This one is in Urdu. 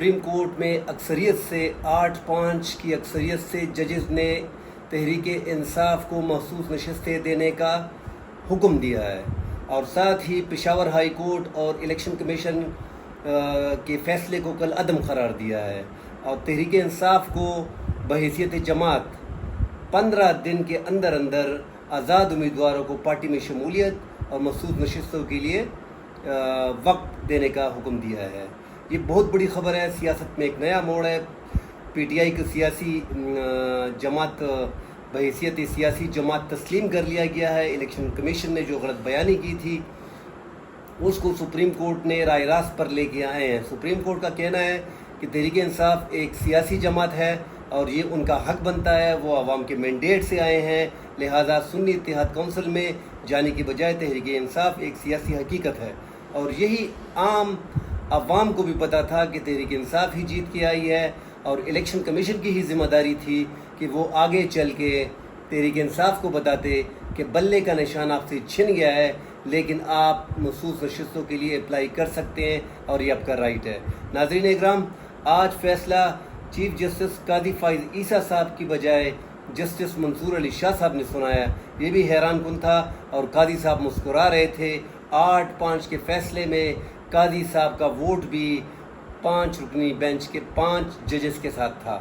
سپریم کورٹ میں اکثریت سے 8-5 کی اکثریت سے ججز نے تحریک انصاف کو مخصوص نشستیں دینے کا حکم دیا ہے، اور ساتھ ہی پشاور ہائی کورٹ اور الیکشن کمیشن کے فیصلے کو کل عدم قرار دیا ہے، اور تحریک انصاف کو بحیثیت جماعت 15 دن کے اندر اندر آزاد امیدواروں کو پارٹی میں شمولیت اور مخصوص نشستوں کے لیے وقت دینے کا حکم دیا ہے۔ یہ بہت بڑی خبر ہے، سیاست میں ایک نیا موڑ ہے۔ پی ٹی آئی کو سیاسی جماعت بحیثیت سیاسی جماعت تسلیم کر لیا گیا ہے۔ الیکشن کمیشن نے جو غلط بیانی کی تھی اس کو سپریم کورٹ نے رائے راست پر لے کے آئے ہیں۔ سپریم کورٹ کا کہنا ہے کہ تحریک انصاف ایک سیاسی جماعت ہے اور یہ ان کا حق بنتا ہے، وہ عوام کے مینڈیٹ سے آئے ہیں، لہٰذا سنی اتحاد کونسل میں جانے کی بجائے تحریک انصاف ایک سیاسی حقیقت ہے، اور یہی عام عوام کو بھی پتہ تھا کہ تحریک انصاف ہی جیت کے آئی ہے، اور الیکشن کمیشن کی ہی ذمہ داری تھی کہ وہ آگے چل کے تحریک انصاف کو بتاتے کہ بلے کا نشان آپ سے چھن گیا ہے، لیکن آپ مخصوص نشستوں کے لیے اپلائی کر سکتے ہیں اور یہ آپ کا رائٹ ہے۔ ناظرین اکرام، آج فیصلہ چیف جسٹس قاضی فائز عیسیٰ صاحب کی بجائے جسٹس منصور علی شاہ صاحب نے سنایا۔ یہ بھی حیران کن تھا، اور قاضی صاحب مسکرا رہے تھے۔ 8-5 کے فیصلے میں قاضی صاحب کا ووٹ بھی 5 رکنی بینچ کے 5 ججز کے ساتھ تھا۔